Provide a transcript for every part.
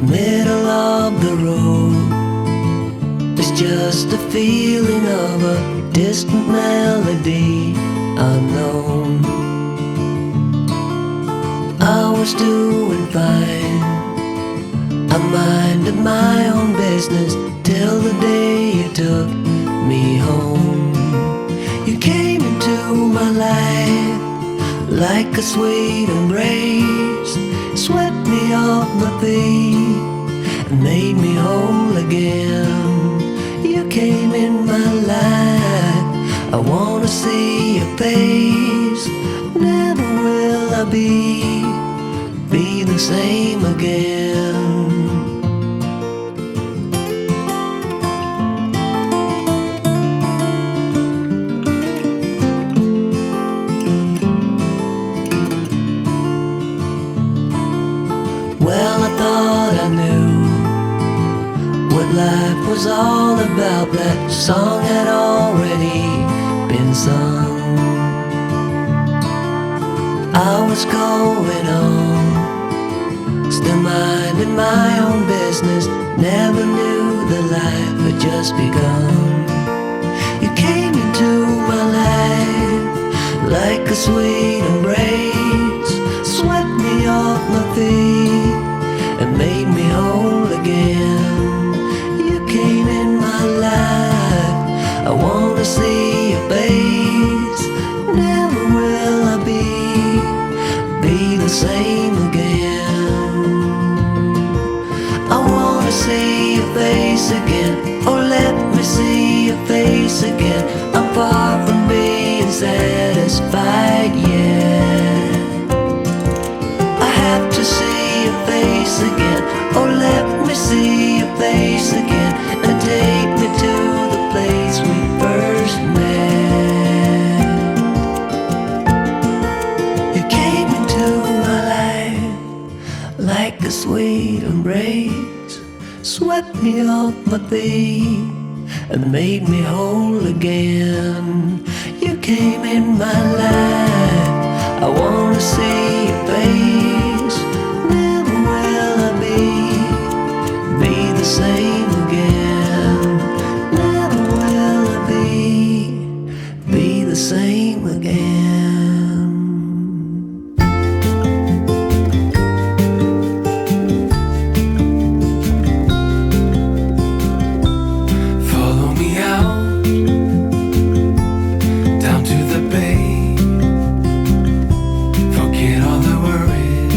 middle of the road. It's just a feeling of a distant melody unknown. I was doing fine, I minded my own business till the day you took me home. You came into my life like a sweet embrace, swept me off my feet and made me whole again. You came in my life, I wanna see your face. Never will I be the same again. Well, I thought I knew what life was all about. That song had already been sung. I was going on, still minding my own business. Never knew that life had just begun. You came into my life like a sweet embrace, swept me off my feet and made me whole again. You came in my life, I wanna see your face. Never will I be the same again. I wanna see your face again, oh let me see your face again. I'm far from being satisfied yet. I have to see your face again, oh let me see your face again, and take me to the place we first met. You came into my life like a sweet embrace, swept me off my feet and made me whole again. You came in my life, I wanna see your face. Never will I be the same again. Never will I be the same again. Follow me out down to the bay. Forget all the worries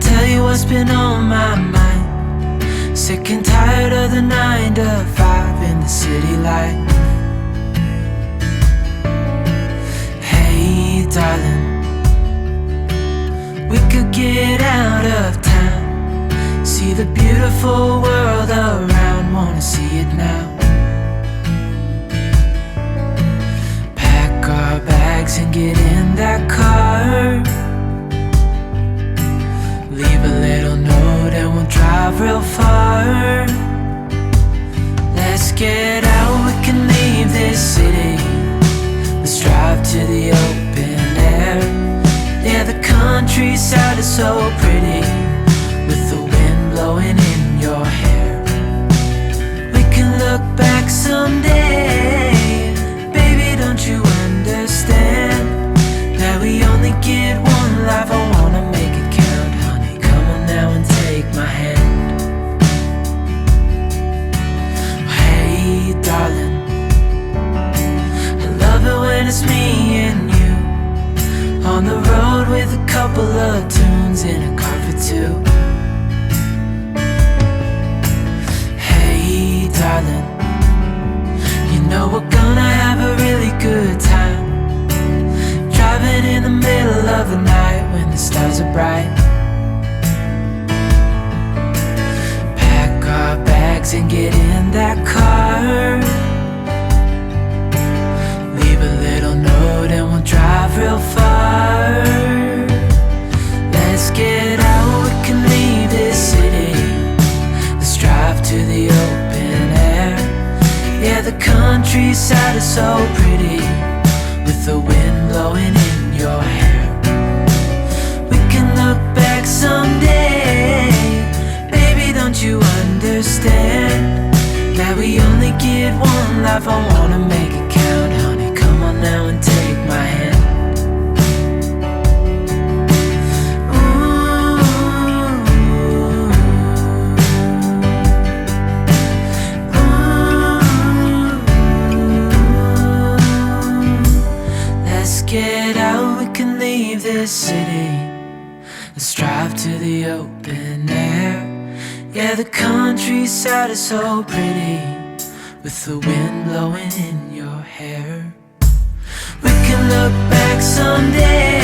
tell you what's been on my mind. Sick and tired of the 9 to 5 in the city life. Hey darling, we could get out of town, see the beautiful world around, wanna see it now. Pack our bags and get in that car, leave a little note and we'll drive real far. Let's get out, we can leave this city. Let's drive to the open air. Yeah, the countryside is so pretty, with the wind blowing in your hair. We can look back someday. Baby, don't you understand that we only get one life? I wanna make it count, honey. Come on now and take my hand. Hey darling, I love it when it's me and you, on the road with a couple of tunes in a car for two. Hey darling, you know we're gonna have a really good time, driving in the middle of the night when the stars are bright. Pack our bags and get in that car, leave a little note and we'll drive real far. Let's get out, we can leave this city. Let's drive to the open air. Yeah, the countryside is so pretty, with the wind blowing in your hair. We can look back someday. Baby, don't you understand that we only get one life? I wanna make it count, honey. Come on now and take my hand. Get out, we can leave this city. Let's drive to the open air. Yeah, the countryside is so pretty, with the wind blowing in your hair. We can look back someday.